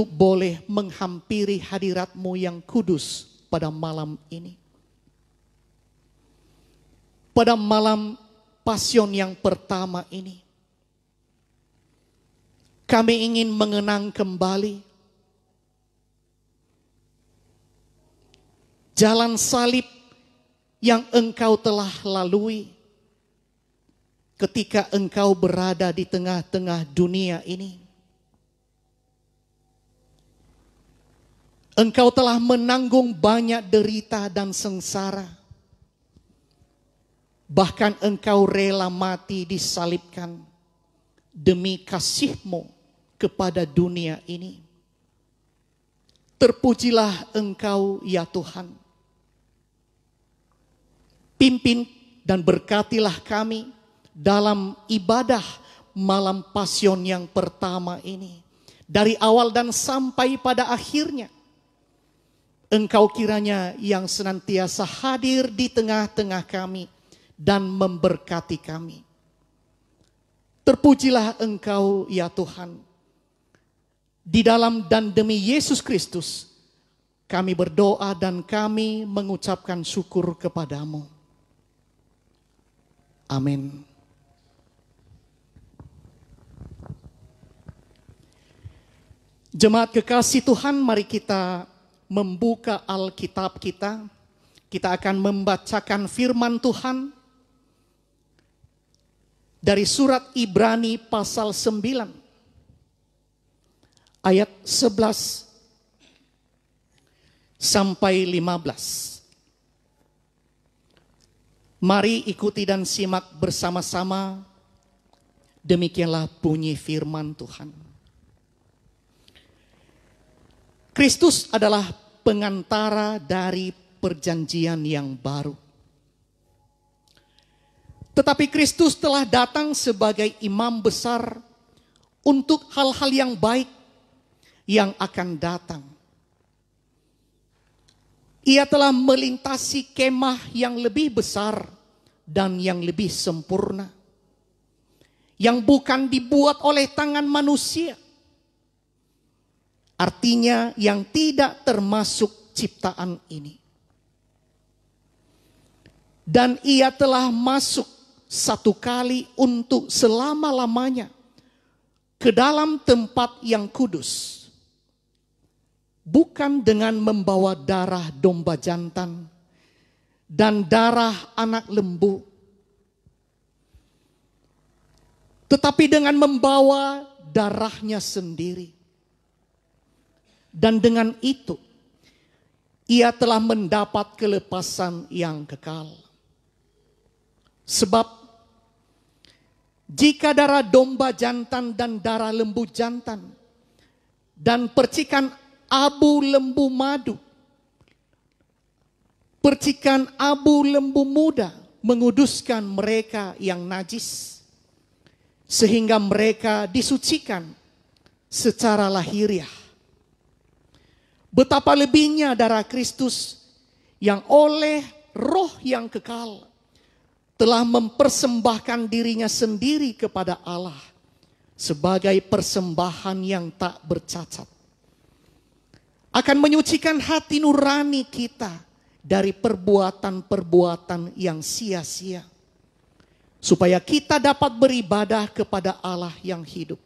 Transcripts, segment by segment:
untuk boleh menghampiri hadirat-Mu yang kudus pada malam ini. Pada malam Pasion yang pertama ini, kami ingin mengenang kembali jalan salib yang Engkau telah lalui ketika Engkau berada di tengah-tengah dunia ini. Engkau telah menanggung banyak derita dan sengsara. Bahkan Engkau rela mati disalibkan demi kasih-Mu kepada dunia ini. Terpujilah Engkau ya Tuhan. Pimpin dan berkatilah kami dalam ibadah malam Pasion yang pertama ini. Dari awal dan sampai pada akhirnya. Engkau kiranya yang senantiasa hadir di tengah-tengah kami dan memberkati kami. Terpujilah Engkau ya Tuhan. Di dalam dan demi Yesus Kristus kami berdoa dan kami mengucapkan syukur kepadamu. Amin. Jemaat kekasih Tuhan, mari kita membuka Alkitab kita. Kita akan membacakan firman Tuhan dari surat Ibrani pasal 9 ayat 11 sampai 15. Mari ikuti dan simak bersama-sama. Demikianlah bunyi firman Tuhan. Kristus adalah pengantara dari perjanjian yang baru. Tetapi Kristus telah datang sebagai imam besar untuk hal-hal yang baik yang akan datang. Ia telah melintasi kemah yang lebih besar dan yang lebih sempurna, yang bukan dibuat oleh tangan manusia. Artinya yang tidak termasuk ciptaan ini. Dan ia telah masuk satu kali untuk selama-lamanya ke dalam tempat yang kudus. Bukan dengan membawa darah domba jantan dan darah anak lembu. Tetapi dengan membawa darahnya sendiri. Dan dengan itu, ia telah mendapat kelepasan yang kekal. Sebab, jika darah domba jantan dan darah lembu jantan, dan percikan abu lembu madu, percikan abu lembu muda menguduskan mereka yang najis, sehingga mereka disucikan secara lahiriah. Betapa lebihnya darah Kristus yang oleh roh yang kekal telah mempersembahkan dirinya sendiri kepada Allah sebagai persembahan yang tak bercacat. Akan menyucikan hati nurani kita dari perbuatan-perbuatan yang sia-sia. Supaya kita dapat beribadah kepada Allah yang hidup.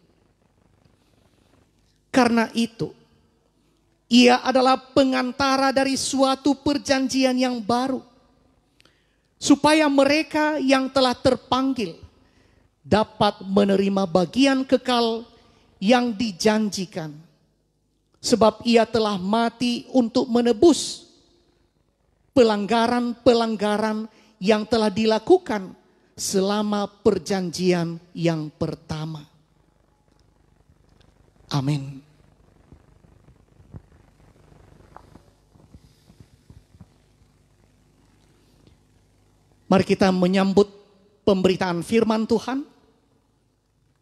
Karena itu, ia adalah pengantara dari suatu perjanjian yang baru. Supaya mereka yang telah terpanggil dapat menerima bagian kekal yang dijanjikan. Sebab ia telah mati untuk menebus pelanggaran-pelanggaran yang telah dilakukan selama perjanjian yang pertama. Amin. Mari kita menyambut pemberitaan firman Tuhan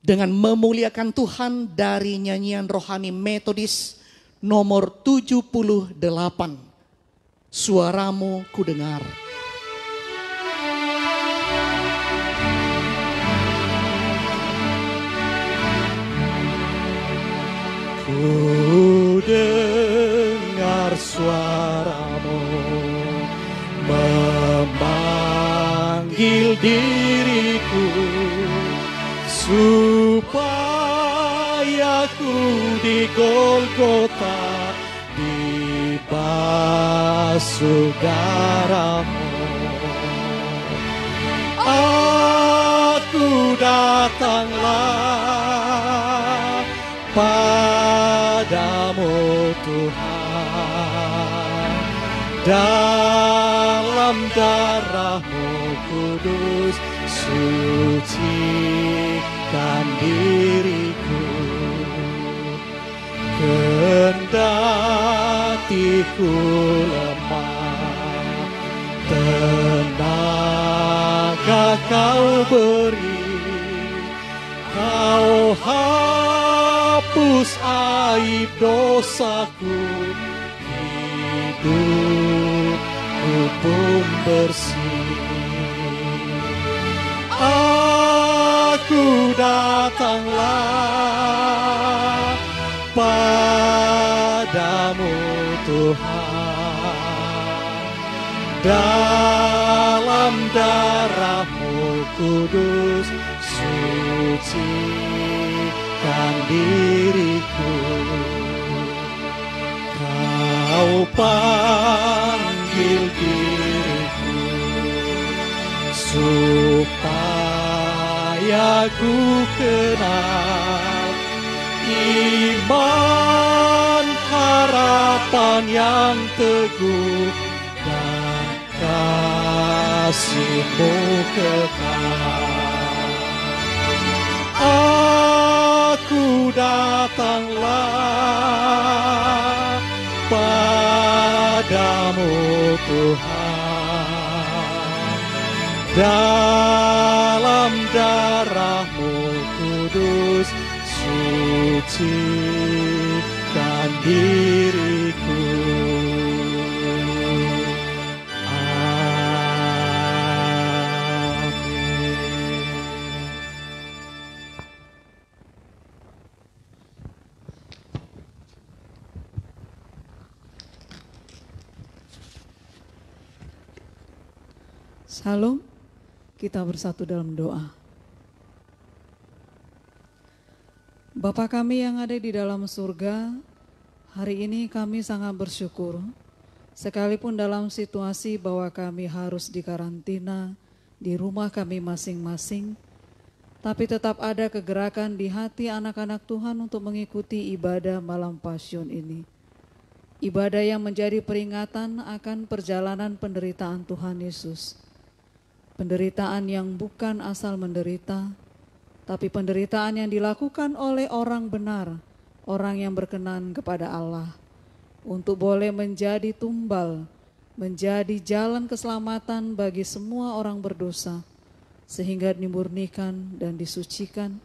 dengan memuliakan Tuhan dari nyanyian rohani Metodis nomor 78. Suaramu kudengar. Ku dengar suaramu memanggil diriku, supaya ku di Golgota dibasuh darahmu. Aku datanglah padamu Tuhan, dalam darahmu kudus sucikan diriku. Kendati ku lemah, tenaga kau beri, kau hapus aib dosaku, hidupku pun bersih. Aku datanglah padamu Tuhan, dalam darahmu kudus sucikan diriku. Kau panggil diriku supaya ku kenal iman, harapan yang teguh, dan kasih-Mu kekal. Aku datanglah padamu Tuhan, dalam darahmu kudus sucikan diriku. Shalom, kita bersatu dalam doa. Bapa kami yang ada di dalam surga, hari ini kami sangat bersyukur, sekalipun dalam situasi bahwa kami harus dikarantina di rumah kami masing-masing, tapi tetap ada kegerakan di hati anak-anak Tuhan untuk mengikuti ibadah malam Pasyun ini. Ibadah yang menjadi peringatan akan perjalanan penderitaan Tuhan Yesus. Penderitaan yang bukan asal menderita, tapi penderitaan yang dilakukan oleh orang benar, orang yang berkenan kepada Allah, untuk boleh menjadi tumbal, menjadi jalan keselamatan bagi semua orang berdosa, sehingga dimurnikan dan disucikan,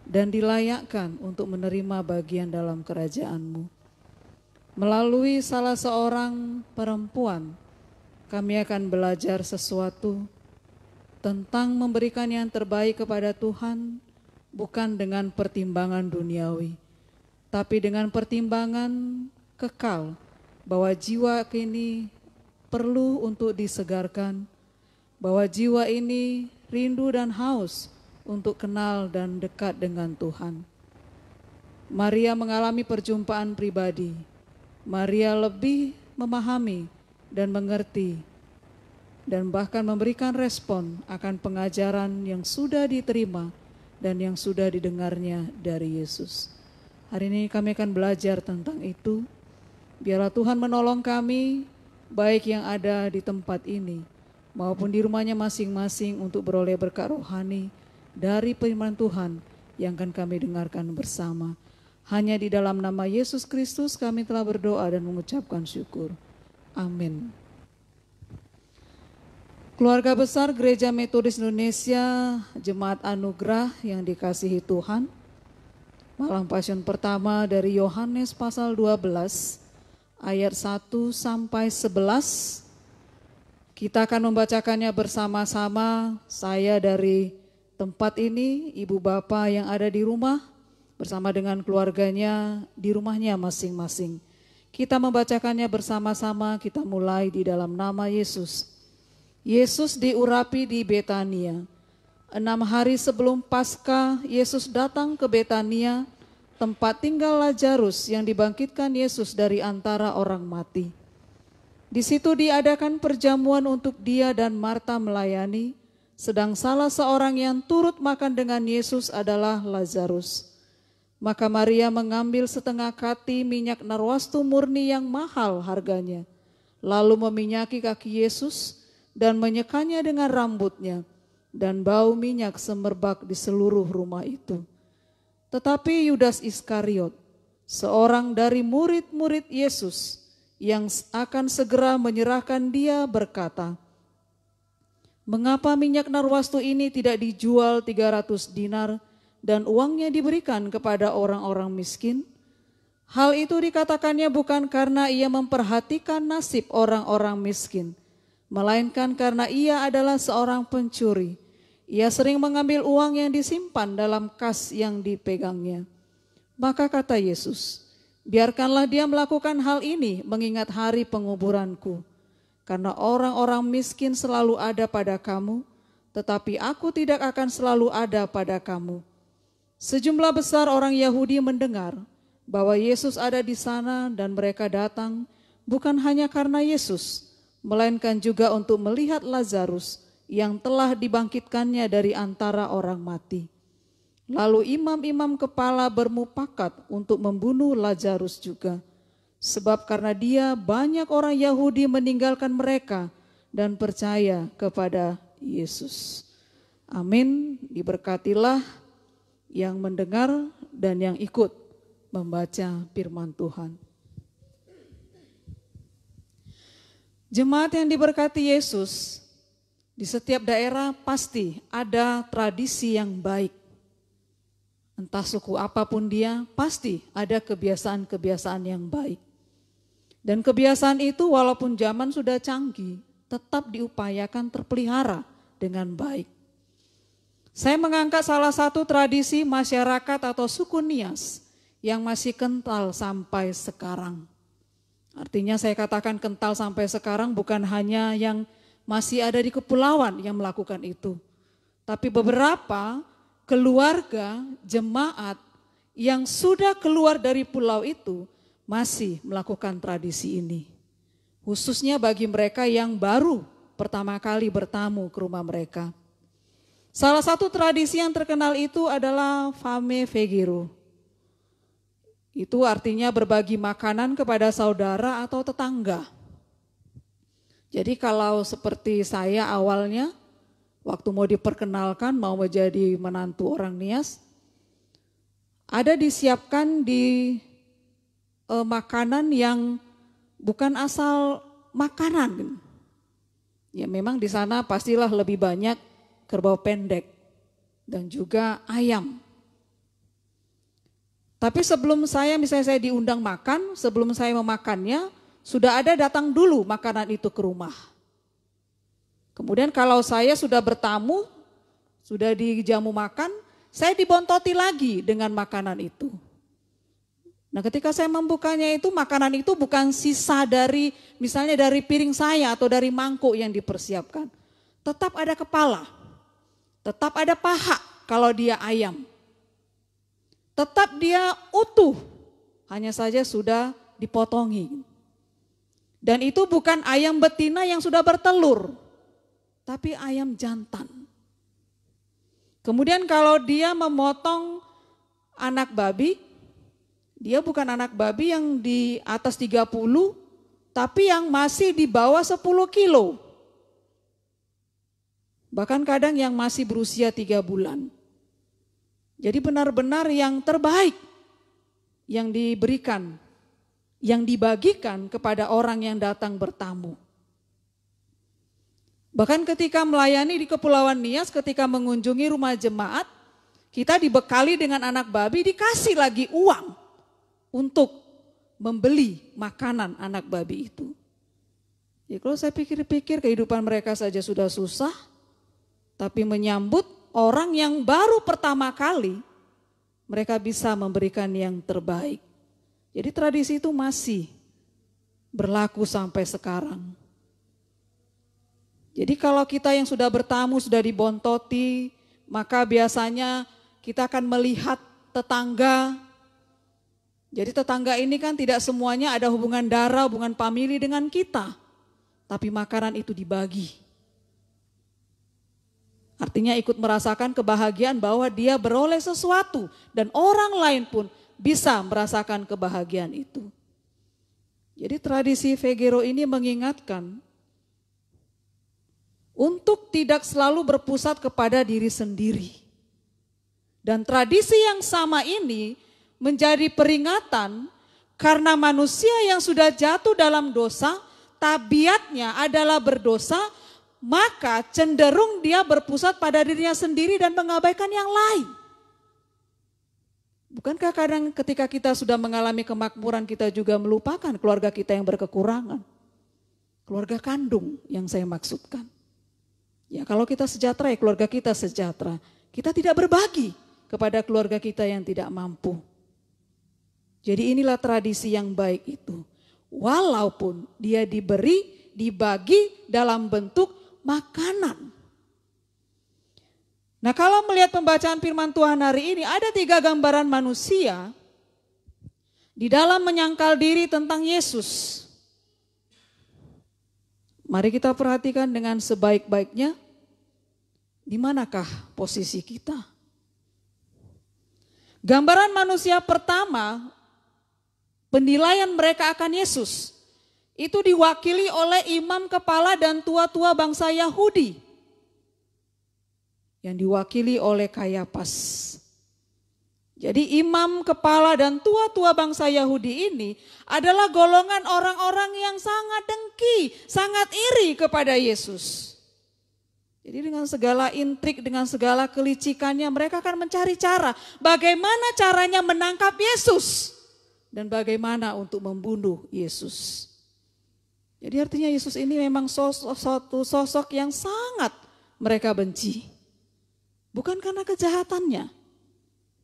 dan dilayakkan untuk menerima bagian dalam kerajaan-Mu. Melalui salah seorang perempuan, kami akan belajar sesuatu tentang memberikan yang terbaik kepada Tuhan, bukan dengan pertimbangan duniawi, tapi dengan pertimbangan kekal, bahwa jiwa ini perlu untuk disegarkan, bahwa jiwa ini rindu dan haus untuk kenal dan dekat dengan Tuhan. Maria mengalami perjumpaan pribadi. Maria lebih memahami dan mengerti, dan bahkan memberikan respon akan pengajaran yang sudah diterima dan yang sudah didengarnya dari Yesus. Hari ini kami akan belajar tentang itu. Biarlah Tuhan menolong kami, baik yang ada di tempat ini maupun di rumahnya masing-masing, untuk beroleh berkat rohani dari firman Tuhan yang akan kami dengarkan bersama. Hanya di dalam nama Yesus Kristus kami telah berdoa dan mengucapkan syukur. Amin. Keluarga besar Gereja Metodis Indonesia, Jemaat Anugerah yang dikasihi Tuhan, malam Pasyun pertama dari Yohanes pasal 12 ayat 1 sampai 11. Kita akan membacakannya bersama-sama. Saya dari tempat ini, ibu bapak yang ada di rumah, bersama dengan keluarganya di rumahnya masing-masing. Kita membacakannya bersama-sama, kita mulai di dalam nama Yesus. Yesus diurapi di Betania. 6 hari sebelum Paskah, Yesus datang ke Betania, tempat tinggal Lazarus yang dibangkitkan Yesus dari antara orang mati. Di situ diadakan perjamuan untuk dia dan Marta melayani, sedang salah seorang yang turut makan dengan Yesus adalah Lazarus. Maka Maria mengambil setengah kati minyak narwastu murni yang mahal harganya, lalu meminyaki kaki Yesus dan menyekanya dengan rambutnya, dan bau minyak semerbak di seluruh rumah itu. Tetapi Yudas Iskariot, seorang dari murid-murid Yesus yang akan segera menyerahkan dia, berkata, "Mengapa minyak narwastu ini tidak dijual 300 dinar dan uangnya diberikan kepada orang-orang miskin?" Hal itu dikatakannya bukan karena ia memperhatikan nasib orang-orang miskin, melainkan karena ia adalah seorang pencuri. Ia sering mengambil uang yang disimpan dalam kas yang dipegangnya. Maka kata Yesus, "Biarkanlah dia melakukan hal ini mengingat hari penguburanku. Karena orang-orang miskin selalu ada pada kamu, tetapi aku tidak akan selalu ada pada kamu." Sejumlah besar orang Yahudi mendengar bahwa Yesus ada di sana dan mereka datang bukan hanya karena Yesus, melainkan juga untuk melihat Lazarus yang telah dibangkitkannya dari antara orang mati. Lalu imam-imam kepala bermufakat untuk membunuh Lazarus juga, sebab karena dia banyak orang Yahudi meninggalkan mereka dan percaya kepada Yesus. Amin. Diberkatilah yang mendengar dan yang ikut membaca firman Tuhan. Jemaat yang diberkati Yesus, di setiap daerah pasti ada tradisi yang baik. Entah suku apapun dia, pasti ada kebiasaan-kebiasaan yang baik. Dan kebiasaan itu walaupun zaman sudah canggih, tetap diupayakan terpelihara dengan baik. Saya mengangkat salah satu tradisi masyarakat atau suku Nias yang masih kental sampai sekarang. Artinya saya katakan kental sampai sekarang bukan hanya yang masih ada di kepulauan yang melakukan itu. Tapi beberapa keluarga jemaat yang sudah keluar dari pulau itu masih melakukan tradisi ini. Khususnya bagi mereka yang baru pertama kali bertamu ke rumah mereka. Salah satu tradisi yang terkenal itu adalah Fame Vegiro. Itu artinya berbagi makanan kepada saudara atau tetangga. Jadi kalau seperti saya awalnya, waktu mau diperkenalkan, mau menjadi menantu orang Nias, ada disiapkan di makanan yang bukan asal makanan. Ya memang di sana pastilah lebih banyak kerbau pendek dan juga ayam. Tapi sebelum misalnya saya diundang makan, sebelum saya memakannya, sudah ada datang dulu makanan itu ke rumah. Kemudian kalau saya sudah bertamu, sudah dijamu makan, saya dibontoti lagi dengan makanan itu. Nah ketika saya membukanya itu, makanan itu bukan sisa dari misalnya dari piring saya atau dari mangkuk yang dipersiapkan. Tetap ada kepala, tetap ada paha kalau dia ayam. Tetap dia utuh, hanya saja sudah dipotongi. Dan itu bukan ayam betina yang sudah bertelur, tapi ayam jantan. Kemudian kalau dia memotong anak babi, dia bukan anak babi yang di atas 30, tapi yang masih di bawah 10 kilo. Bahkan kadang yang masih berusia 3 bulan. Jadi benar-benar yang terbaik yang diberikan, yang dibagikan kepada orang yang datang bertamu. Bahkan ketika melayani di Kepulauan Nias, ketika mengunjungi rumah jemaat, kita dibekali dengan anak babi, dikasih lagi uang untuk membeli makanan anak babi itu. Ya kalau saya pikir-pikir kehidupan mereka saja sudah susah, tapi menyambut orang yang baru pertama kali mereka bisa memberikan yang terbaik. Jadi tradisi itu masih berlaku sampai sekarang. Jadi kalau kita yang sudah bertamu, sudah dibontoti, maka biasanya kita akan melihat tetangga. Jadi tetangga ini kan tidak semuanya ada hubungan darah, hubungan famili dengan kita. Tapi makanan itu dibagi. Artinya ikut merasakan kebahagiaan bahwa dia beroleh sesuatu. Dan orang lain pun bisa merasakan kebahagiaan itu. Jadi tradisi Vegero ini mengingatkan untuk tidak selalu berpusat kepada diri sendiri. Dan tradisi yang sama ini menjadi peringatan karena manusia yang sudah jatuh dalam dosa, tabiatnya adalah berdosa, maka cenderung dia berpusat pada dirinya sendiri dan mengabaikan yang lain. Bukankah kadang ketika kita sudah mengalami kemakmuran kita juga melupakan keluarga kita yang berkekurangan? Keluarga kandung yang saya maksudkan. Ya kalau kita sejahtera ya keluarga kita sejahtera. Kita tidak berbagi kepada keluarga kita yang tidak mampu. Jadi inilah tradisi yang baik itu. Walaupun dia dibagi dalam bentuk makanan. Nah kalau melihat pembacaan firman Tuhan hari ini ada 3 gambaran manusia di dalam menyangkal diri tentang Yesus. Mari kita perhatikan dengan sebaik-baiknya di manakah posisi kita. Gambaran manusia pertama, penilaian mereka akan Yesus itu diwakili oleh imam kepala dan tua-tua bangsa Yahudi yang diwakili oleh Kayafas. Jadi imam kepala dan tua-tua bangsa Yahudi ini adalah golongan orang-orang yang sangat dengki, sangat iri kepada Yesus. Jadi dengan segala intrik, dengan segala kelicikannya mereka akan mencari cara bagaimana caranya menangkap Yesus. Dan bagaimana untuk membunuh Yesus. Jadi artinya Yesus ini memang suatu sosok yang sangat mereka benci. Bukan karena kejahatannya,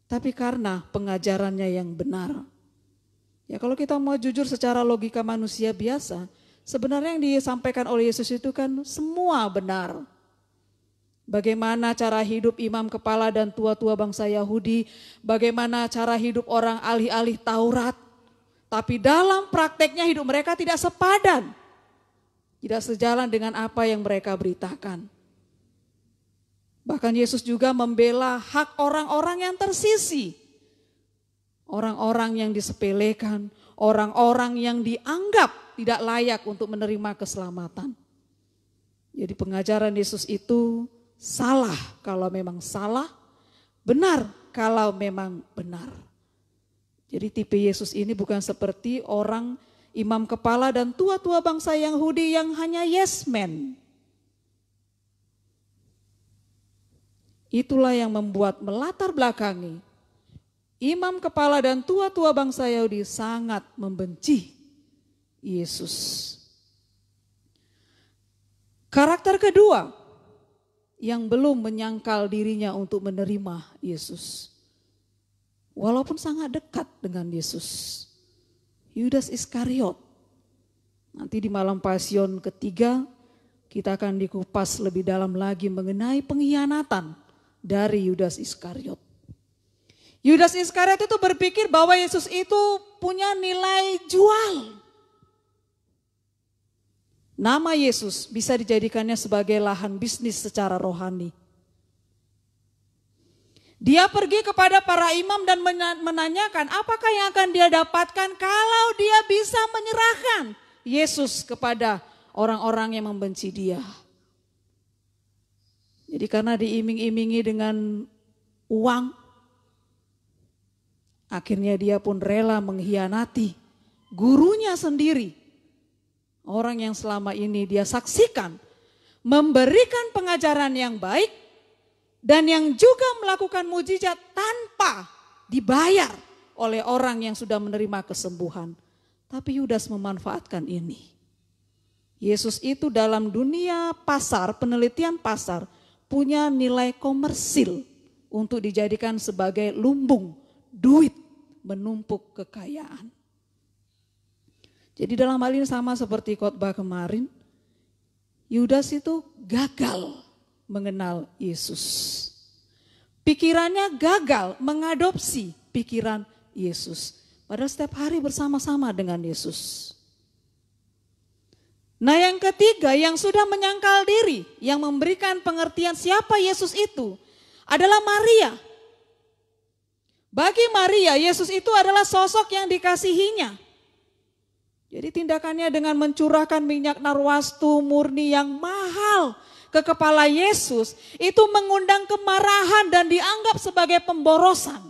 tapi karena pengajarannya yang benar. Ya kalau kita mau jujur secara logika manusia biasa, sebenarnya yang disampaikan oleh Yesus itu kan semua benar. Bagaimana cara hidup imam kepala dan tua-tua bangsa Yahudi, bagaimana cara hidup orang ahli-ahli Taurat. Tapi dalam prakteknya hidup mereka tidak sepadan, tidak sejalan dengan apa yang mereka beritakan. Bahkan Yesus juga membela hak orang-orang yang tersisi. Orang-orang yang disepelekan, orang-orang yang dianggap tidak layak untuk menerima keselamatan. Jadi pengajaran Yesus itu salah kalau memang salah, benar kalau memang benar. Jadi tipe Yesus ini bukan seperti orang imam kepala dan tua-tua bangsa Yahudi yang hanya yes man. Itulah yang membuat melatar belakangi imam kepala dan tua-tua bangsa Yahudi sangat membenci Yesus. Karakter kedua yang belum menyangkal dirinya untuk menerima Yesus. Walaupun sangat dekat dengan Yesus. Yudas Iskariot. Nanti di malam Pasion ketiga kita akan dikupas lebih dalam lagi mengenai pengkhianatan dari Yudas Iskariot. Yudas Iskariot itu berpikir bahwa Yesus itu punya nilai jual. Nama Yesus bisa dijadikannya sebagai lahan bisnis secara rohani. Dia pergi kepada para imam dan menanyakan apakah yang akan dia dapatkan kalau dia bisa menyerahkan Yesus kepada orang-orang yang membenci dia. Jadi karena diiming-imingi dengan uang, akhirnya dia pun rela mengkhianati gurunya sendiri. Orang yang selama ini dia saksikan, memberikan pengajaran yang baik, dan yang juga melakukan mujizat tanpa dibayar oleh orang yang sudah menerima kesembuhan. Tapi Yudas memanfaatkan ini. Yesus itu dalam dunia pasar, penelitian pasar, punya nilai komersil untuk dijadikan sebagai lumbung duit, menumpuk kekayaan. Jadi dalam hal ini sama seperti khotbah kemarin, Yudas itu gagal mengenal Yesus. Pikirannya gagal mengadopsi pikiran Yesus. Padahal setiap hari bersama-sama dengan Yesus. Nah yang ketiga yang sudah menyangkal diri, yang memberikan pengertian siapa Yesus itu adalah Maria. Bagi Maria, Yesus itu adalah sosok yang dikasihinya. Jadi tindakannya dengan mencurahkan minyak narwastu murni yang mahal ke kepala Yesus itu mengundang kemarahan dan dianggap sebagai pemborosan.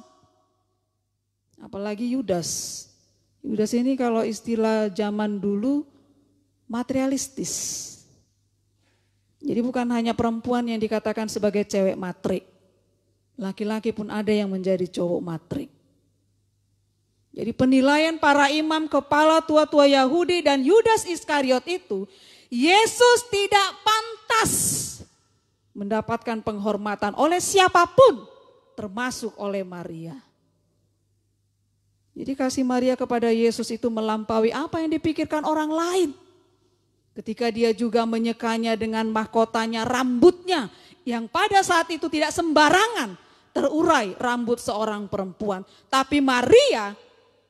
Apalagi Yudas. Yudas ini kalau istilah zaman dulu materialistis. Jadi bukan hanya perempuan yang dikatakan sebagai cewek matrik. Laki-laki pun ada yang menjadi cowok matrik. Jadi penilaian para imam, kepala tua-tua Yahudi dan Yudas Iskariot itu, Yesus tidak pantas mendapatkan penghormatan oleh siapapun, termasuk oleh Maria. Jadi kasih Maria kepada Yesus itu melampaui apa yang dipikirkan orang lain. Ketika dia juga menyekanya dengan mahkotanya, rambutnya yang pada saat itu tidak sembarangan terurai rambut seorang perempuan. Tapi Maria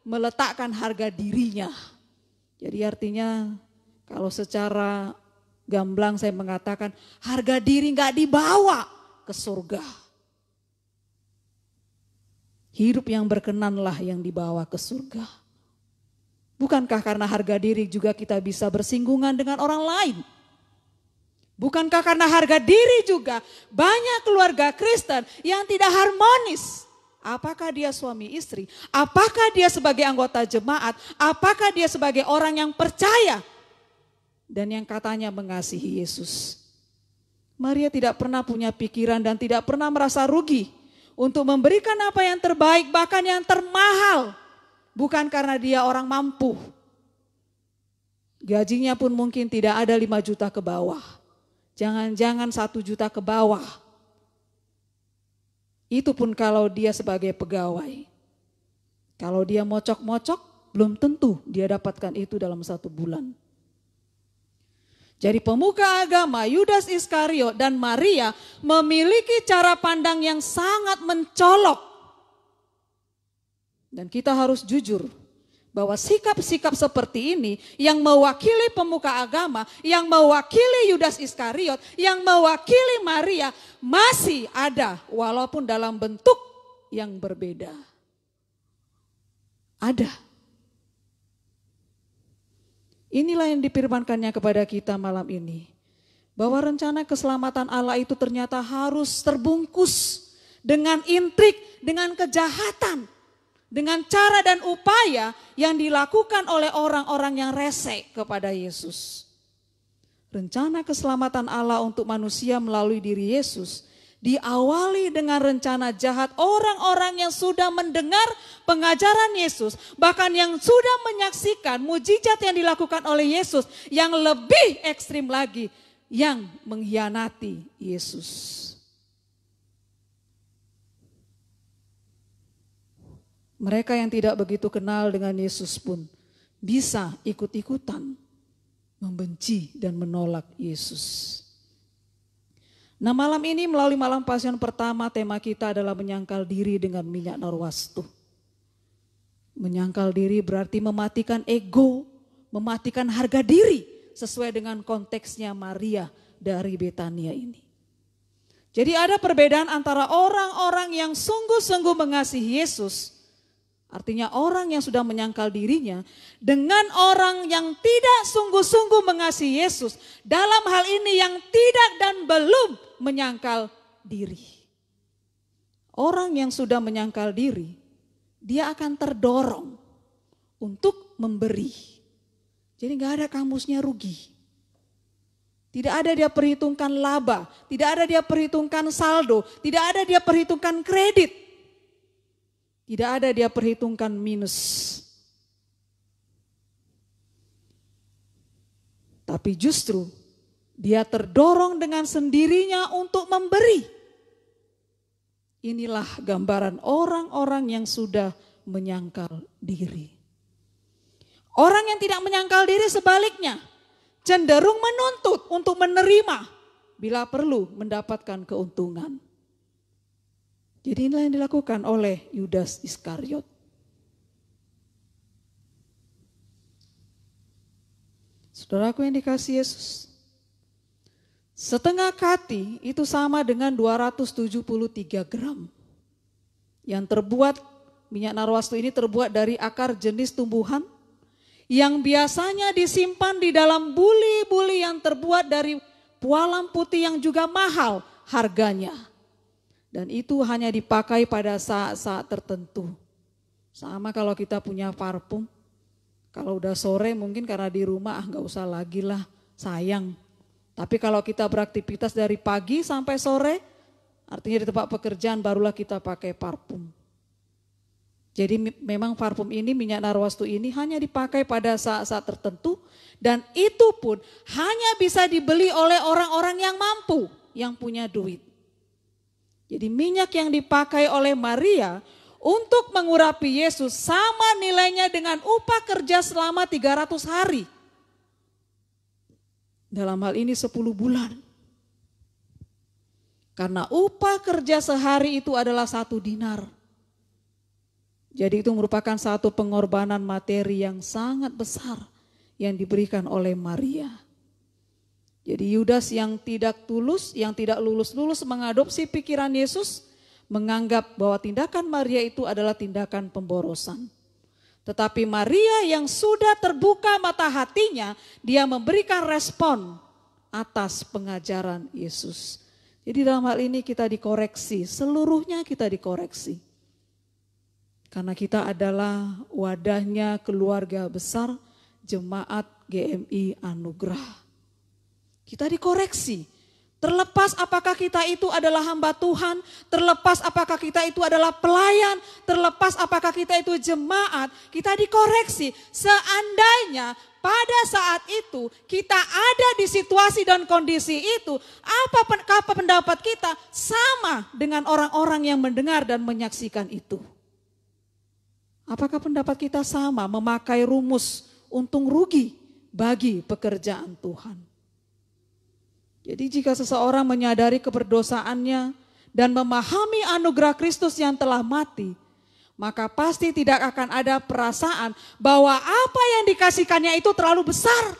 meletakkan harga dirinya. Jadi artinya kalau secara gamblang saya mengatakan harga diri gak dibawa ke surga. Hidup yang berkenanlah yang dibawa ke surga. Bukankah karena harga diri juga kita bisa bersinggungan dengan orang lain? Bukankah karena harga diri juga banyak keluarga Kristen yang tidak harmonis? Apakah dia suami istri? Apakah dia sebagai anggota jemaat? Apakah dia sebagai orang yang percaya? Dan yang katanya mengasihi Yesus. Maria tidak pernah punya pikiran dan tidak pernah merasa rugi untuk memberikan apa yang terbaik, bahkan yang termahal. Bukan karena dia orang mampu. Gajinya pun mungkin tidak ada 5 juta ke bawah. Jangan-jangan 1 juta ke bawah. Itu pun kalau dia sebagai pegawai. Kalau dia mocok-mocok, belum tentu dia dapatkan itu dalam 1 bulan. Jadi pemuka agama Yudas Iskariot dan Maria memiliki cara pandang yang sangat mencolok. Dan kita harus jujur bahwa sikap-sikap seperti ini yang mewakili pemuka agama, yang mewakili Yudas Iskariot, yang mewakili Maria masih ada walaupun dalam bentuk yang berbeda. Ada. Inilah yang difirmankannya kepada kita malam ini. Bahwa rencana keselamatan Allah itu ternyata harus terbungkus dengan intrik, dengan kejahatan. Dengan cara dan upaya yang dilakukan oleh orang-orang yang resek kepada Yesus. Rencana keselamatan Allah untuk manusia melalui diri Yesus diawali dengan rencana jahat orang-orang yang sudah mendengar pengajaran Yesus. Bahkan yang sudah menyaksikan mujizat yang dilakukan oleh Yesus. Yang lebih ekstrim lagi, yang mengkhianati Yesus. Mereka yang tidak begitu kenal dengan Yesus pun bisa ikut-ikutan membenci dan menolak Yesus. Nah malam ini melalui malam pasien pertama tema kita adalah menyangkal diri dengan minyak narwastu. Menyangkal diri berarti mematikan ego, mematikan harga diri sesuai dengan konteksnya Maria dari Betania ini. Jadi ada perbedaan antara orang-orang yang sungguh-sungguh mengasihi Yesus, artinya orang yang sudah menyangkal dirinya, dengan orang yang tidak sungguh-sungguh mengasihi Yesus. Dalam hal ini yang tidak dan belum menyangkal diri. Orang yang sudah menyangkal diri, dia akan terdorong untuk memberi. Jadi gak ada kamusnya rugi. Tidak ada dia perhitungkan laba, tidak ada dia perhitungkan saldo, tidak ada dia perhitungkan kredit. Tidak ada dia perhitungkan minus. Tapi justru dia terdorong dengan sendirinya untuk memberi. Inilah gambaran orang-orang yang sudah menyangkal diri. Orang yang tidak menyangkal diri sebaliknya cenderung menuntut untuk menerima bila perlu mendapatkan keuntungan. Jadi inilah yang dilakukan oleh Yudas Iskariot. Saudaraku yang dikasihi Yesus, setengah kati itu sama dengan 273 gram. Yang terbuat, minyak narwastu ini terbuat dari akar jenis tumbuhan yang biasanya disimpan di dalam buli-buli yang terbuat dari pualam putih yang juga mahal harganya. Dan itu hanya dipakai pada saat-saat tertentu. Sama kalau kita punya parfum, kalau udah sore mungkin karena di rumah gak usah lagi lah, sayang. Tapi kalau kita beraktivitas dari pagi sampai sore, artinya di tempat pekerjaan barulah kita pakai parfum. Jadi memang parfum ini, minyak narwastu ini hanya dipakai pada saat-saat tertentu. Dan itu pun hanya bisa dibeli oleh orang-orang yang mampu, yang punya duit. Jadi minyak yang dipakai oleh Maria untuk mengurapi Yesus sama nilainya dengan upah kerja selama 300 hari. Dalam hal ini 10 bulan. Karena upah kerja sehari itu adalah 1 dinar. Jadi itu merupakan satu pengorbanan materi yang sangat besar yang diberikan oleh Maria. Jadi Yudas yang tidak tulus, yang tidak lulus-lulus mengadopsi pikiran Yesus, menganggap bahwa tindakan Maria itu adalah tindakan pemborosan. Tetapi Maria yang sudah terbuka mata hatinya, dia memberikan respon atas pengajaran Yesus. Jadi dalam hal ini kita dikoreksi, seluruhnya kita dikoreksi. Karena kita adalah wadahnya keluarga besar Jemaat GMI Anugerah. Kita dikoreksi. Terlepas apakah kita itu adalah hamba Tuhan, terlepas apakah kita itu adalah pelayan, terlepas apakah kita itu jemaat, kita dikoreksi. Seandainya pada saat itu kita ada di situasi dan kondisi itu, apa pendapat kita sama dengan orang-orang yang mendengar dan menyaksikan itu? Apakah pendapat kita sama memakai rumus untung rugi bagi pekerjaan Tuhan? Jadi jika seseorang menyadari keberdosaannya dan memahami anugerah Kristus yang telah mati, maka pasti tidak akan ada perasaan bahwa apa yang dikasihkannya itu terlalu besar.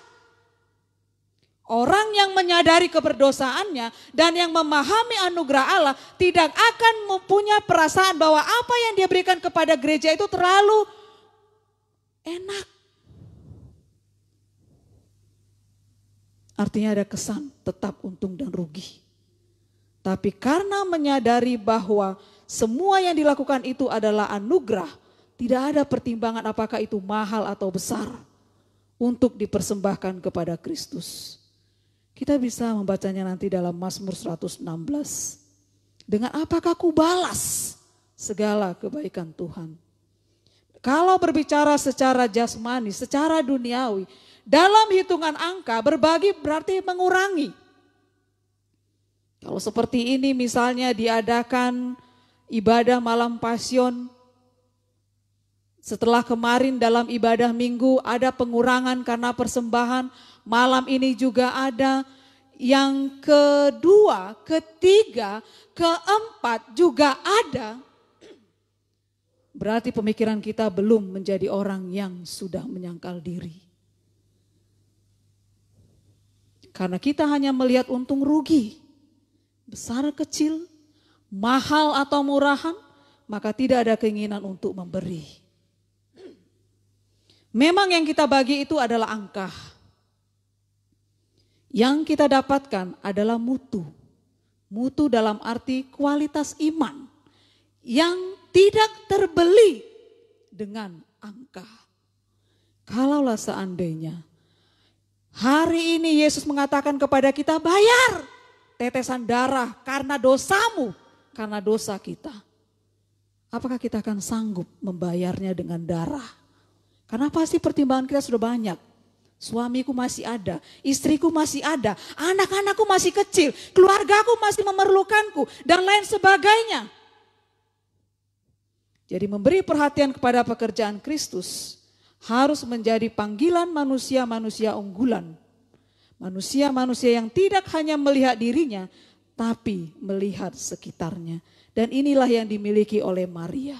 Orang yang menyadari keberdosaannya dan yang memahami anugerah Allah tidak akan mempunyai perasaan bahwa apa yang dia berikan kepada gereja itu terlalu enak. Artinya ada kesan tetap untung dan rugi. Tapi karena menyadari bahwa semua yang dilakukan itu adalah anugerah, tidak ada pertimbangan apakah itu mahal atau besar untuk dipersembahkan kepada Kristus. Kita bisa membacanya nanti dalam Mazmur 116. Dengan apakah ku balas segala kebaikan Tuhan? Kalau berbicara secara jasmani, secara duniawi, dalam hitungan angka berbagi berarti mengurangi. Kalau seperti ini misalnya diadakan ibadah malam pasion, setelah kemarin dalam ibadah minggu ada pengurangan karena persembahan, malam ini juga ada. Yang kedua, ketiga, keempat juga ada. Berarti pemikiran kita belum menjadi orang yang sudah menyangkal diri. Karena kita hanya melihat untung rugi, besar kecil, mahal atau murahan, maka tidak ada keinginan untuk memberi. Memang yang kita bagi itu adalah angka. Yang kita dapatkan adalah mutu. Mutu dalam arti kualitas iman yang tidak terbeli dengan angka. Kalaulah seandainya hari ini Yesus mengatakan kepada kita, bayar tetesan darah karena dosamu, karena dosa kita. Apakah kita akan sanggup membayarnya dengan darah? Karena pasti pertimbangan kita sudah banyak. Suamiku masih ada, istriku masih ada, anak-anakku masih kecil, keluargaku masih memerlukanku, dan lain sebagainya. Jadi memberi perhatian kepada pekerjaan Kristus harus menjadi panggilan manusia-manusia unggulan. Manusia-manusia yang tidak hanya melihat dirinya, tapi melihat sekitarnya. Dan inilah yang dimiliki oleh Maria.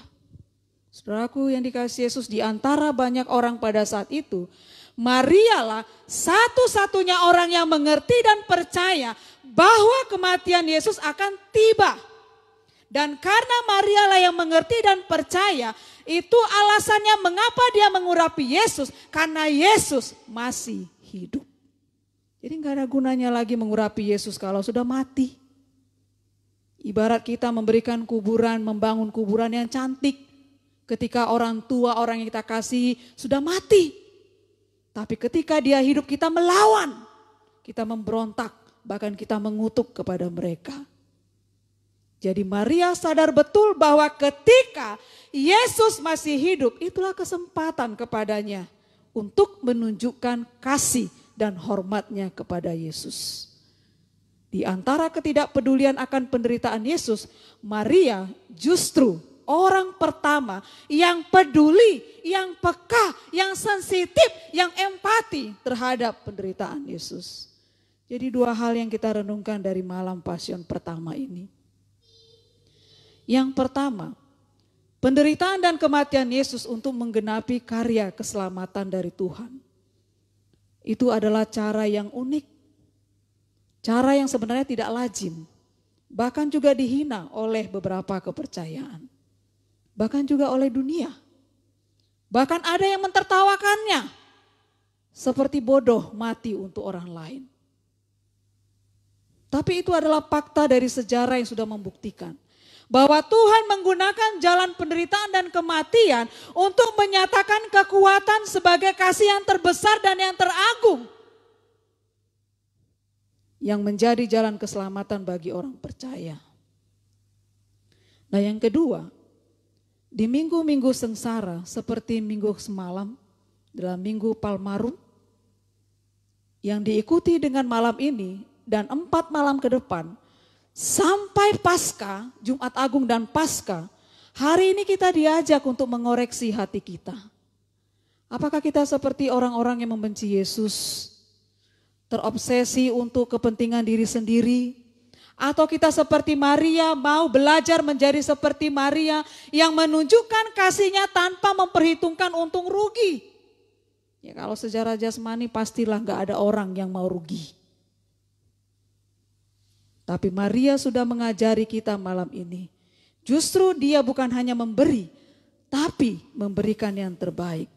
Saudaraku yang dikasihi Yesus, di antara banyak orang pada saat itu, Maria lah satu-satunya orang yang mengerti dan percaya bahwa kematian Yesus akan tiba. Dan karena Maria lah yang mengerti dan percaya, itu alasannya mengapa dia mengurapi Yesus, karena Yesus masih hidup. Jadi gak ada gunanya lagi mengurapi Yesus kalau sudah mati. Ibarat kita memberikan kuburan, membangun kuburan yang cantik. Ketika orang tua, orang yang kita kasihi sudah mati. Tapi ketika dia hidup kita melawan. Kita memberontak, bahkan kita mengutuk kepada mereka. Jadi Maria sadar betul bahwa ketika Yesus masih hidup, itulah kesempatan kepadanya untuk menunjukkan kasih dan hormatnya kepada Yesus. Di antara ketidakpedulian akan penderitaan Yesus, Maria justru orang pertama yang peduli, yang peka, yang sensitif, yang empati terhadap penderitaan Yesus. Jadi dua hal yang kita renungkan dari malam Pasion pertama ini. Yang pertama, penderitaan dan kematian Yesus untuk menggenapi karya keselamatan dari Tuhan. Itu adalah cara yang unik. Cara yang sebenarnya tidak lazim. Bahkan juga dihina oleh beberapa kepercayaan. Bahkan juga oleh dunia. Bahkan ada yang mentertawakannya. Seperti bodoh mati untuk orang lain. Tapi itu adalah fakta dari sejarah yang sudah membuktikan. Bahwa Tuhan menggunakan jalan penderitaan dan kematian untuk menyatakan kekuatan sebagai kasih yang terbesar dan yang teragung. Yang menjadi jalan keselamatan bagi orang percaya. Nah yang kedua, di minggu-minggu sengsara seperti minggu semalam, dalam minggu Palmarum, yang diikuti dengan malam ini dan 4 malam ke depan, sampai Paskah, Jumat Agung dan Paskah, hari ini kita diajak untuk mengoreksi hati kita. Apakah kita seperti orang-orang yang membenci Yesus, terobsesi untuk kepentingan diri sendiri? Atau kita seperti Maria, mau belajar menjadi seperti Maria yang menunjukkan kasihnya tanpa memperhitungkan untung rugi? Ya kalau secara jasmani pastilah gak ada orang yang mau rugi. Tapi Maria sudah mengajari kita malam ini. Justru dia bukan hanya memberi, tapi memberikan yang terbaik.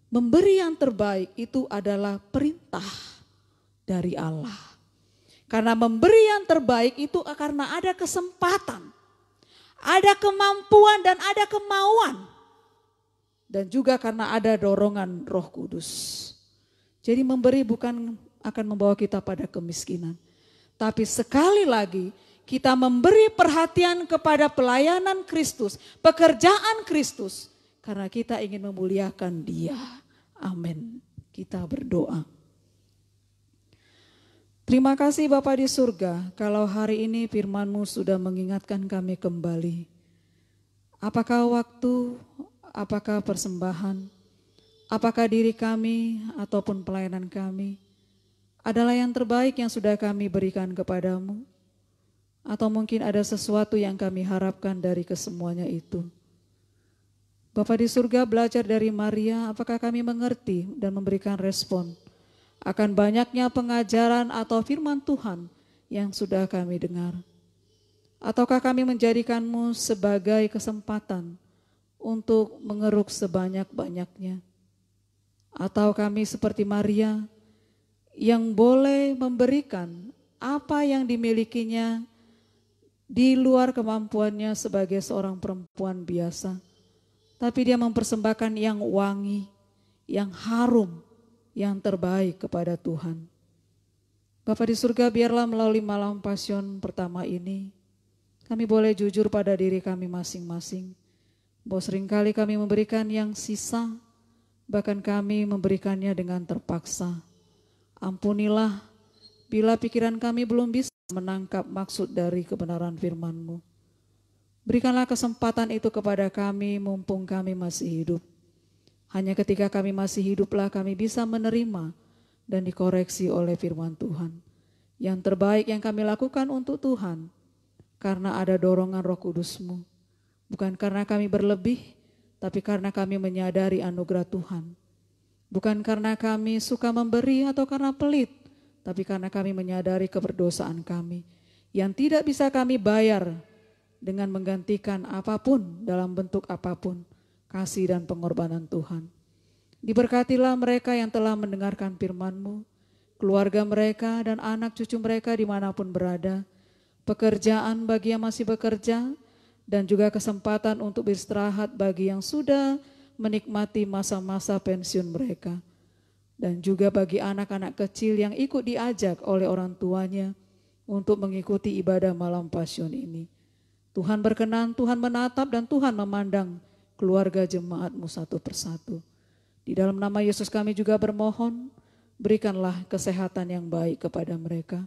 Memberi yang terbaik itu adalah perintah dari Allah. Karena memberi yang terbaik itu karena ada kesempatan, ada kemampuan dan ada kemauan. Dan juga karena ada dorongan Roh Kudus. Jadi memberi bukan akan membawa kita pada kemiskinan. Tapi sekali lagi kita memberi perhatian kepada pelayanan Kristus, pekerjaan Kristus. Karena kita ingin memuliakan Dia. Amin. Kita berdoa. Terima kasih Bapa di surga, kalau hari ini firman-Mu sudah mengingatkan kami kembali. Apakah waktu, apakah persembahan, apakah diri kami ataupun pelayanan kami adalah yang terbaik yang sudah kami berikan kepadamu. Atau mungkin ada sesuatu yang kami harapkan dari kesemuanya itu. Bapa di surga, belajar dari Maria, apakah kami mengerti dan memberikan respon akan banyaknya pengajaran atau firman Tuhan yang sudah kami dengar. Ataukah kami menjadikan-Mu sebagai kesempatan untuk mengeruk sebanyak-banyaknya. Atau kami seperti Maria yang boleh memberikan apa yang dimilikinya di luar kemampuannya sebagai seorang perempuan biasa. Tapi dia mempersembahkan yang wangi, yang harum, yang terbaik kepada Tuhan. Bapa di surga, biarlah melalui malam Pasion pertama ini, kami boleh jujur pada diri kami masing-masing. Bahwa seringkali kami memberikan yang sisa, bahkan kami memberikannya dengan terpaksa. Ampunilah bila pikiran kami belum bisa menangkap maksud dari kebenaran firman-Mu. Berikanlah kesempatan itu kepada kami mumpung kami masih hidup. Hanya ketika kami masih hiduplah kami bisa menerima dan dikoreksi oleh firman Tuhan. Yang terbaik yang kami lakukan untuk Tuhan, karena ada dorongan Roh Kudus-Mu. Bukan karena kami berlebih, tapi karena kami menyadari anugerah Tuhan. Bukan karena kami suka memberi atau karena pelit, tapi karena kami menyadari keberdosaan kami, yang tidak bisa kami bayar dengan menggantikan apapun dalam bentuk apapun, kasih dan pengorbanan Tuhan. Diberkatilah mereka yang telah mendengarkan firman-Mu, keluarga mereka dan anak cucu mereka dimanapun berada, pekerjaan bagi yang masih bekerja, dan juga kesempatan untuk beristirahat bagi yang sudah menikmati masa-masa pensiun mereka. Dan juga bagi anak-anak kecil yang ikut diajak oleh orang tuanya untuk mengikuti ibadah malam Pasion ini. Tuhan berkenan, Tuhan menatap dan Tuhan memandang keluarga jemaat-Mu satu persatu. Di dalam nama Yesus kami juga bermohon, berikanlah kesehatan yang baik kepada mereka.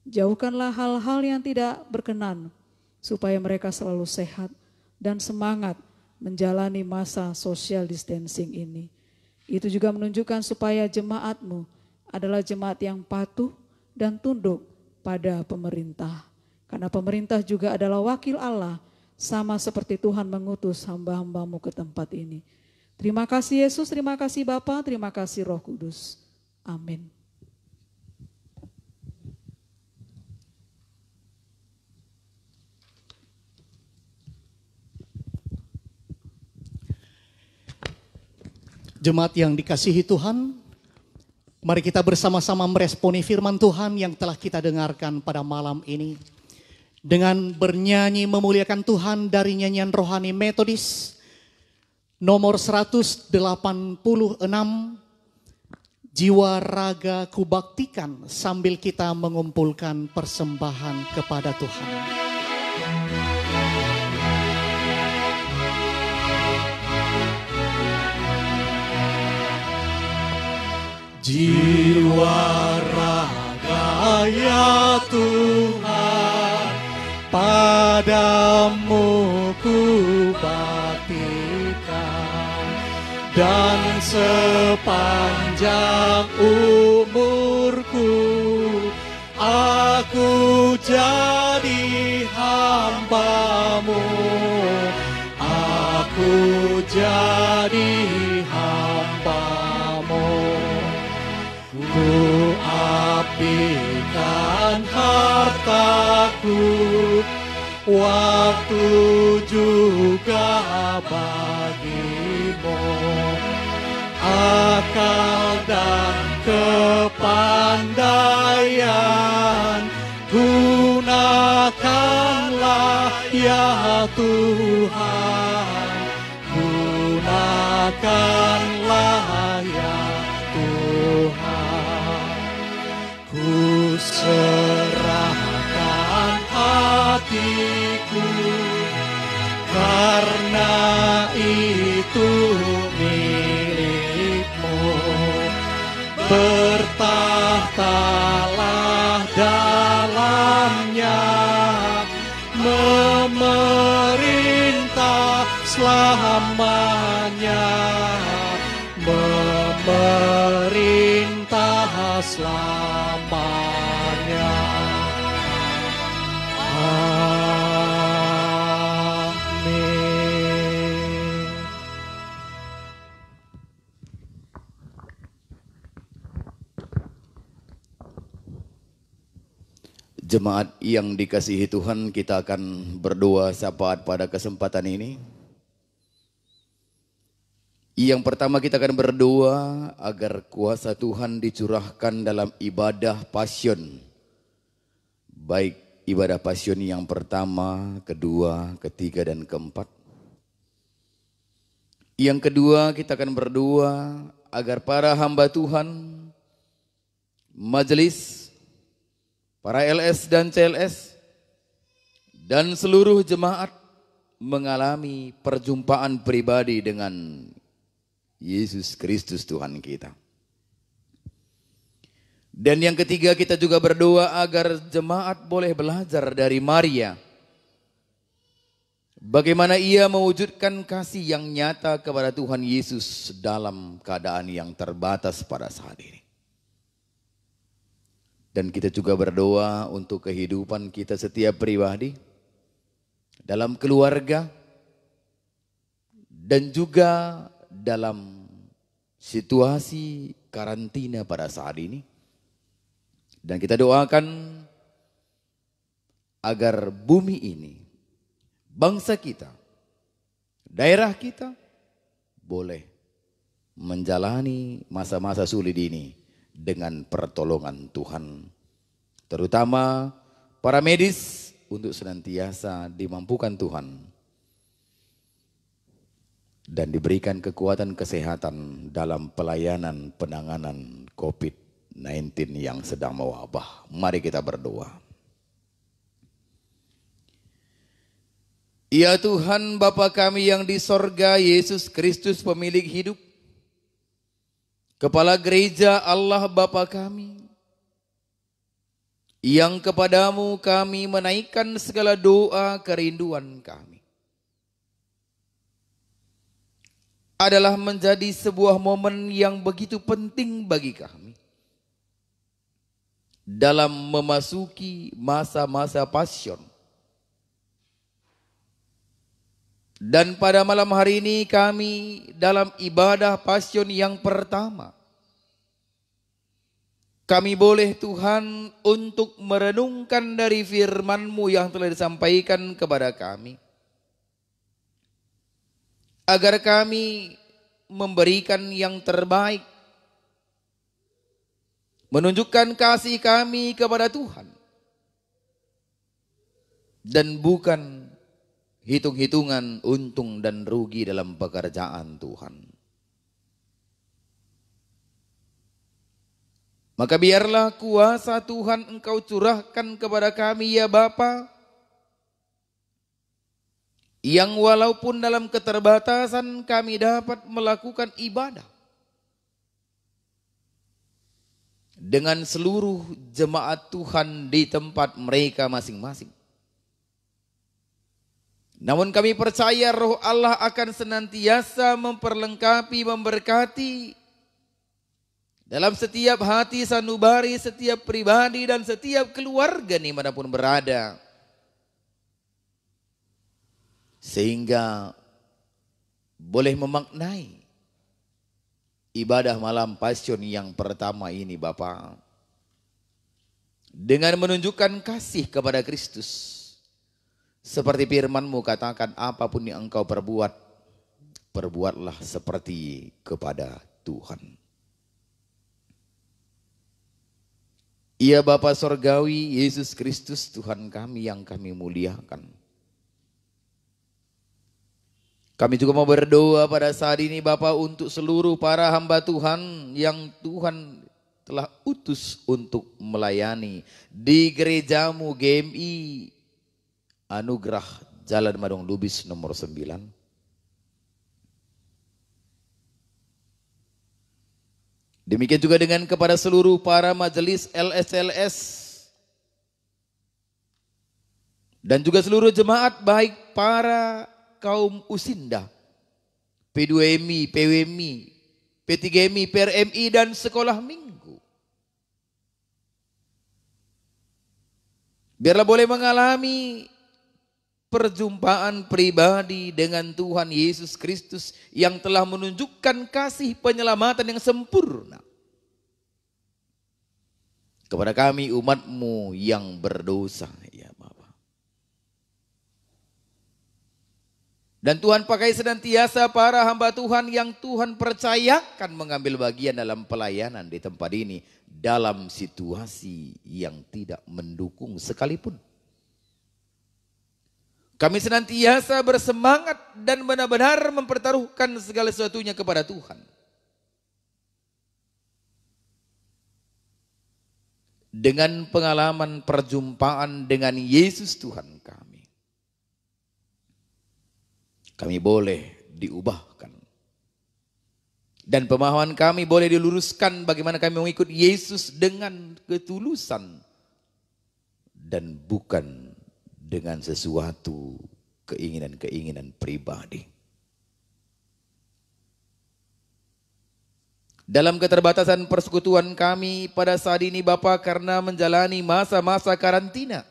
Jauhkanlah hal-hal yang tidak berkenan, supaya mereka selalu sehat dan semangat menjalani masa social distancing ini. Itu juga menunjukkan supaya jemaat-Mu adalah jemaat yang patuh dan tunduk pada pemerintah. Karena pemerintah juga adalah wakil Allah, sama seperti Tuhan mengutus hamba-hamba-Mu ke tempat ini. Terima kasih Yesus, terima kasih Bapa, terima kasih Roh Kudus. Amin. Jemaat yang dikasihi Tuhan, mari kita bersama-sama meresponi firman Tuhan yang telah kita dengarkan pada malam ini. Dengan bernyanyi memuliakan Tuhan dari nyanyian rohani Metodis nomor 186, Jiwa Raga Kubaktikan, sambil kita mengumpulkan persembahan kepada Tuhan. Jiwa raga ya Tuhan, padamu ku baktikan, dan sepanjang umurku aku jadi hamba-Mu, aku jadi hamba-Mu. Ku abdikan hartaku, waktu juga bagi-Mu, akal dan kepandaian gunakanlah ya Tuhan, gunakanlah ya Tuhan. Ku serahkan hatiku, karena itu milik-Mu. Bertahtalah dalamnya, memerintah selamanya, memerintah selamanya. Amin. Jemaat yang dikasihi Tuhan, kita akan berdoa syafaat pada kesempatan ini. Yang pertama kita akan berdoa agar kuasa Tuhan dicurahkan dalam ibadah Pasion. Baik ibadah Pasion yang pertama, kedua, ketiga, dan keempat. Yang kedua kita akan berdoa agar para hamba Tuhan, majelis, para LS dan CLS, dan seluruh jemaat mengalami perjumpaan pribadi dengan Yesus Kristus Tuhan kita. Dan yang ketiga kita juga berdoa agar jemaat boleh belajar dari Maria, Bagaimana ia mewujudkan kasih yang nyata kepada Tuhan Yesus dalam keadaan yang terbatas pada saat ini. Dan kita juga berdoa untuk kehidupan kita setiap pribadi, dalam keluarga, dan juga dalam situasi karantina pada saat ini. Dan kita doakan agar bumi ini, bangsa kita, daerah kita boleh menjalani masa-masa sulit ini dengan pertolongan Tuhan. Terutama para medis untuk senantiasa dimampukan Tuhan dan diberikan kekuatan kesehatan dalam pelayanan penanganan COVID-19 yang sedang mewabah. Mari kita berdoa. Ya Tuhan, Bapa kami yang di sorga, Yesus Kristus pemilik hidup, Kepala Gereja Allah Bapa kami, yang kepadamu kami menaikkan segala doa kerinduan kami, adalah menjadi sebuah momen yang begitu penting bagi kami dalam memasuki masa-masa passion. Dan pada malam hari ini kami dalam ibadah passion yang pertama, kami boleh Tuhan untuk merenungkan dari firman-Mu yang telah disampaikan kepada kami, agar kami memberikan yang terbaik, menunjukkan kasih kami kepada Tuhan, dan bukan hitung-hitungan untung dan rugi dalam pekerjaan Tuhan. Maka biarlah kuasa Tuhan Engkau curahkan kepada kami ya Bapa, yang walaupun dalam keterbatasan kami dapat melakukan ibadah dengan seluruh jemaat Tuhan di tempat mereka masing-masing. Namun kami percaya Roh Allah akan senantiasa memperlengkapi, memberkati dalam setiap hati sanubari, setiap pribadi dan setiap keluarga dimanapun berada. Sehingga boleh memaknai ibadah malam passion yang pertama ini Bapa, dengan menunjukkan kasih kepada Kristus. Seperti firman-Mu katakan, apapun yang engkau perbuat, perbuatlah seperti kepada Tuhan. Ya Bapa Sorgawi, Yesus Kristus Tuhan kami yang kami muliakan. Kami juga mau berdoa pada saat ini Bapa untuk seluruh para hamba Tuhan yang Tuhan telah utus untuk melayani di gereja-Mu GMI Anugerah Jalan Madong Lubis nomor 9. Demikian juga dengan kepada seluruh para majelis LSLS dan juga seluruh jemaat, baik para kaum Usinda, P2MI, PWMI, P3MI, PRMI dan sekolah minggu. Biarlah boleh mengalami perjumpaan pribadi dengan Tuhan Yesus Kristus yang telah menunjukkan kasih penyelamatan yang sempurna kepada kami umat-Mu yang berdosa ya Bapa. Dan Tuhan pakai senantiasa para hamba Tuhan yang Tuhan percayakan mengambil bagian dalam pelayanan di tempat ini dalam situasi yang tidak mendukung sekalipun. Kami senantiasa bersemangat dan benar-benar mempertaruhkan segala sesuatunya kepada Tuhan. Dengan pengalaman perjumpaan dengan Yesus Tuhan kami, kami boleh diubahkan. Dan pemahaman kami boleh diluruskan bagaimana kami mengikut Yesus dengan ketulusan dan bukan dengan sesuatu keinginan-keinginan pribadi. Dalam keterbatasan persekutuan kami pada saat ini Bapa, karena menjalani masa-masa karantina,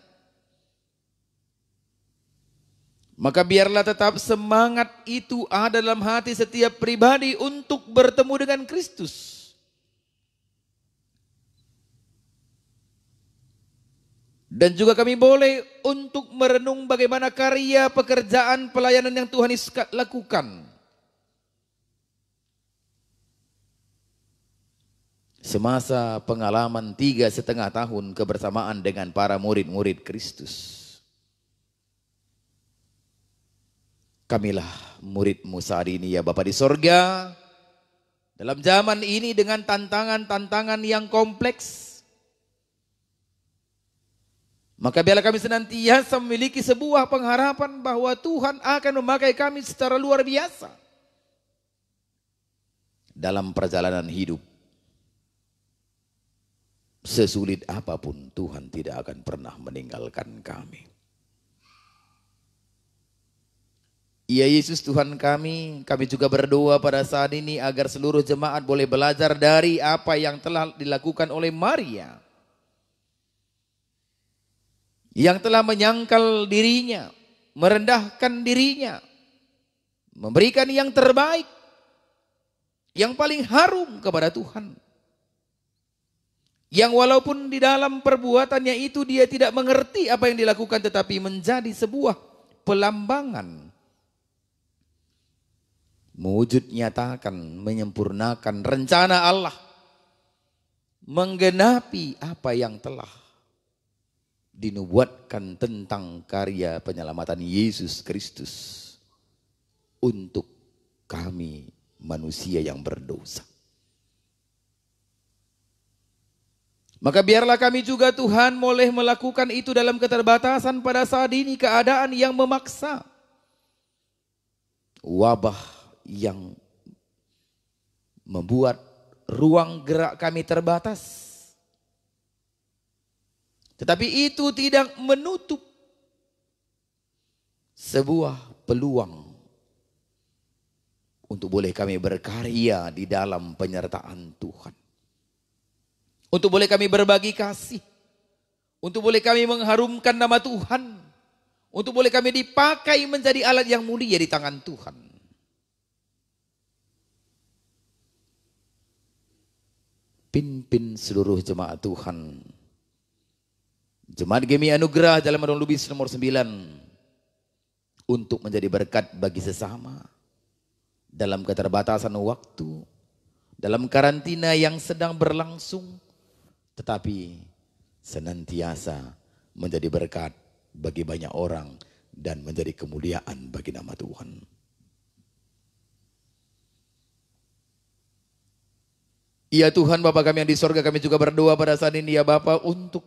maka biarlah tetap semangat itu ada dalam hati setiap pribadi untuk bertemu dengan Kristus. Dan juga kami boleh untuk merenung bagaimana karya pekerjaan pelayanan yang Tuhan Yesus lakukan. Semasa pengalaman 3,5 tahun kebersamaan dengan para murid-murid Kristus. Kamilah murid-Mu saat ini ya Bapa di sorga. Dalam zaman ini dengan tantangan-tantangan yang kompleks, maka biarlah kami senantiasa memiliki sebuah pengharapan bahwa Tuhan akan memakai kami secara luar biasa dalam perjalanan hidup. Sesulit apapun Tuhan tidak akan pernah meninggalkan kami. Ya Yesus Tuhan kami juga berdoa pada saat ini agar seluruh jemaat boleh belajar dari apa yang telah dilakukan oleh Maria, yang telah menyangkal dirinya, merendahkan dirinya, memberikan yang terbaik, yang paling harum kepada Tuhan. Yang walaupun di dalam perbuatannya itu dia tidak mengerti apa yang dilakukan, tetapi menjadi sebuah pelambangan, mewujud nyatakan, menyempurnakan rencana Allah, menggenapi apa yang telah dinubuatkan tentang karya penyelamatan Yesus Kristus untuk kami manusia yang berdosa. Maka biarlah kami juga Tuhan boleh melakukan itu dalam keterbatasan pada saat ini, keadaan yang memaksa, wabah yang membuat ruang gerak kami terbatas. Tetapi itu tidak menutup sebuah peluang untuk boleh kami berkarya di dalam penyertaan Tuhan. Untuk boleh kami berbagi kasih. Untuk boleh kami mengharumkan nama Tuhan. Untuk boleh kami dipakai menjadi alat yang mulia di tangan Tuhan. Pimpin seluruh jemaat Tuhan. Jemaat Gemi Anugerah Jalan Madong Lubis nomor 9. Untuk menjadi berkat bagi sesama. Dalam keterbatasan waktu. Dalam karantina yang sedang berlangsung. Tetapi senantiasa menjadi berkat bagi banyak orang dan menjadi kemuliaan bagi nama Tuhan. Ya Tuhan Bapa kami yang di sorga, kami juga berdoa pada saat ini ya Bapa untuk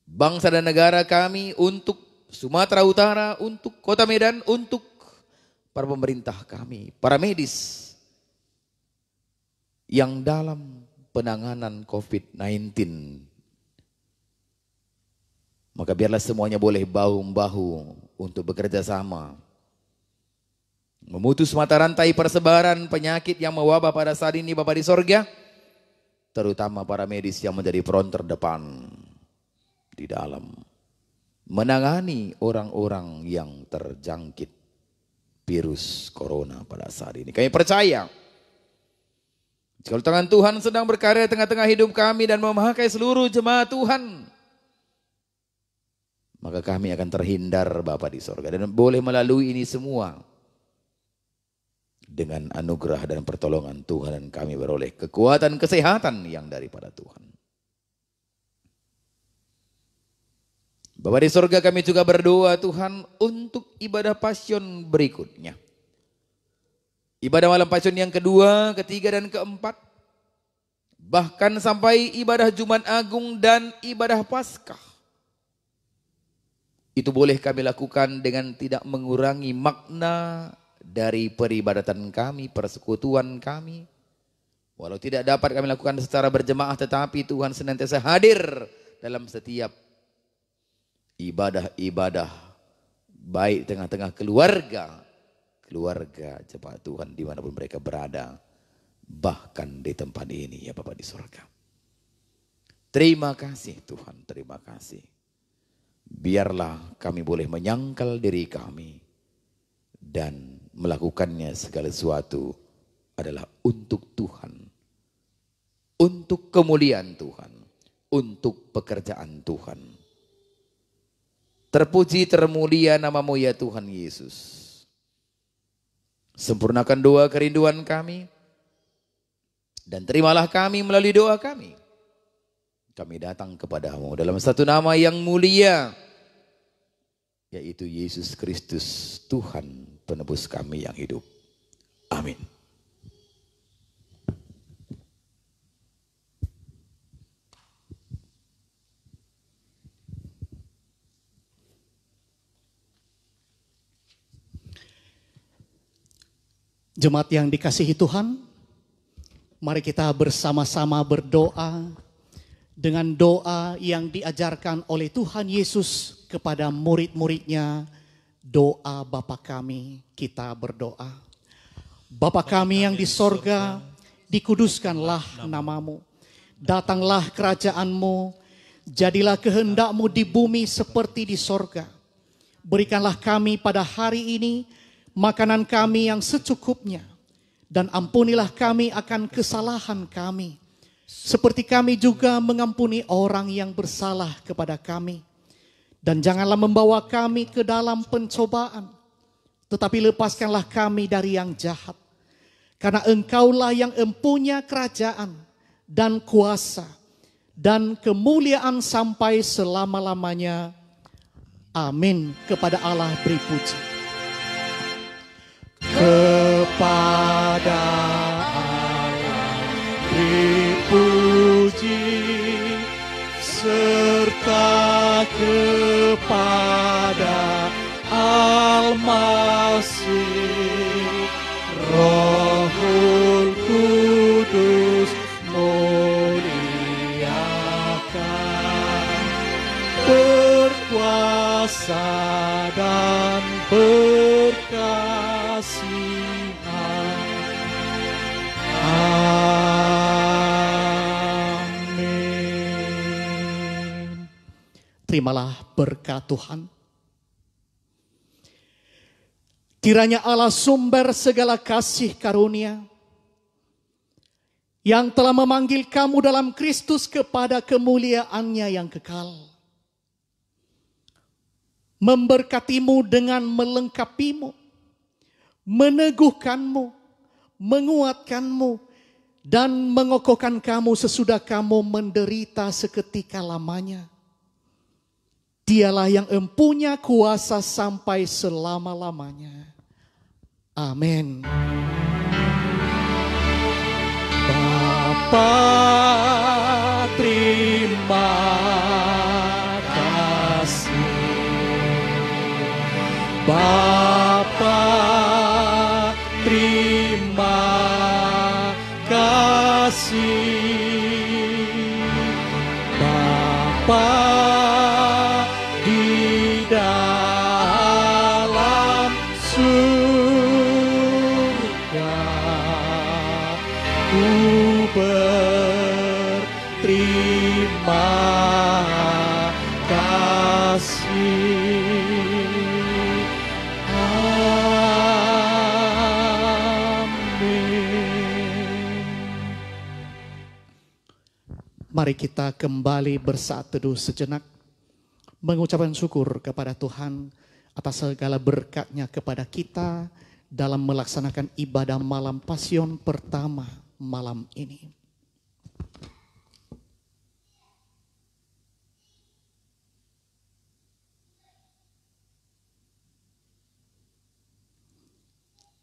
bangsa dan negara kami, untuk Sumatera Utara, untuk Kota Medan, untuk para pemerintah kami, para medis yang dalam penanganan COVID-19. Maka biarlah semuanya boleh bahu-membahu untuk bekerja sama. Memutus mata rantai persebaran penyakit yang mewabah pada saat ini Bapa di sorga. Terutama para medis yang menjadi front terdepan di dalam menangani orang-orang yang terjangkit virus corona pada saat ini. Kami percaya kalau tangan Tuhan sedang berkarya tengah-tengah hidup kami dan memakai seluruh jemaat Tuhan, maka kami akan terhindar Bapa di sorga dan boleh melalui ini semua dengan anugerah dan pertolongan Tuhan, dan kami beroleh kekuatan kesehatan yang daripada Tuhan. Bapa di sorga kami juga berdoa Tuhan untuk ibadah Passion berikutnya. Ibadah malam Passion yang kedua, ketiga dan keempat. Bahkan sampai ibadah Jumat Agung dan ibadah Paskah. Itu boleh kami lakukan dengan tidak mengurangi makna dari peribadatan kami, persekutuan kami. Walau tidak dapat kami lakukan secara berjemaah, tetapi Tuhan senantiasa hadir dalam setiap ibadah-ibadah baik tengah-tengah keluarga jemaat Tuhan dimanapun mereka berada, bahkan di tempat ini ya Bapa di surga. Terima kasih Tuhan, terima kasih. Biarlah kami boleh menyangkal diri kami dan melakukannya segala sesuatu adalah untuk Tuhan, untuk kemuliaan Tuhan, untuk pekerjaan Tuhan. Terpuji termulia nama-Mu ya Tuhan Yesus. Sempurnakan doa kerinduan kami dan terimalah kami melalui doa kami. Kami datang kepadamu dalam satu nama yang mulia, yaitu Yesus Kristus, Tuhan penebus kami yang hidup. Amin. Jemaat yang dikasihi Tuhan, mari kita bersama-sama berdoa dengan doa yang diajarkan oleh Tuhan Yesus kepada murid-muridnya, doa Bapa kami. Kita berdoa. Bapa kami yang di sorga, dikuduskanlah namamu. Datanglah kerajaan-Mu, jadilah kehendak-Mu di bumi seperti di sorga. Berikanlah kami pada hari ini makanan kami yang secukupnya, dan ampunilah kami akan kesalahan kami, seperti kami juga mengampuni orang yang bersalah kepada kami. Dan janganlah membawa kami ke dalam pencobaan, tetapi lepaskanlah kami dari yang jahat. Karena Engkaulah yang empunya kerajaan dan kuasa dan kemuliaan sampai selama-lamanya. Amin. Kepada Allah beri puji. Kepada Allah beri puji, serta kepada Al-Masih, Rohul Kudus muliakan, berkuasa dan berkasihan. Amin. Terimalah berkat Tuhan. Kiranya Allah sumber segala kasih karunia, yang telah memanggil kamu dalam Kristus kepada kemuliaan-Nya yang kekal, memberkatimu dengan melengkapimu, meneguhkanmu, menguatkanmu, dan mengokohkan kamu sesudah kamu menderita seketika lamanya. Dialah yang empunya kuasa sampai selama-lamanya. Amin. Bapa, terima kasih. Bapa, terima kasih. Bapa di dalam surga, ku berterima kasih. Mari kita kembali bersaat teduh sejenak, mengucapkan syukur kepada Tuhan atas segala berkat-Nya kepada kita dalam melaksanakan ibadah malam Pasion pertama malam ini.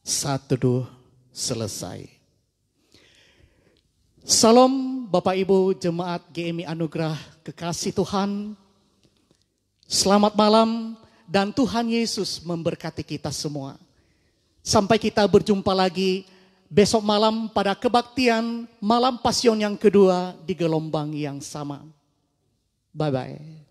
Saat teduh selesai. Salam Bapak Ibu Jemaat GMI Anugerah Kekasih Tuhan. Selamat malam dan Tuhan Yesus memberkati kita semua. Sampai kita berjumpa lagi besok malam pada kebaktian malam Pasion yang kedua di gelombang yang sama. Bye-bye.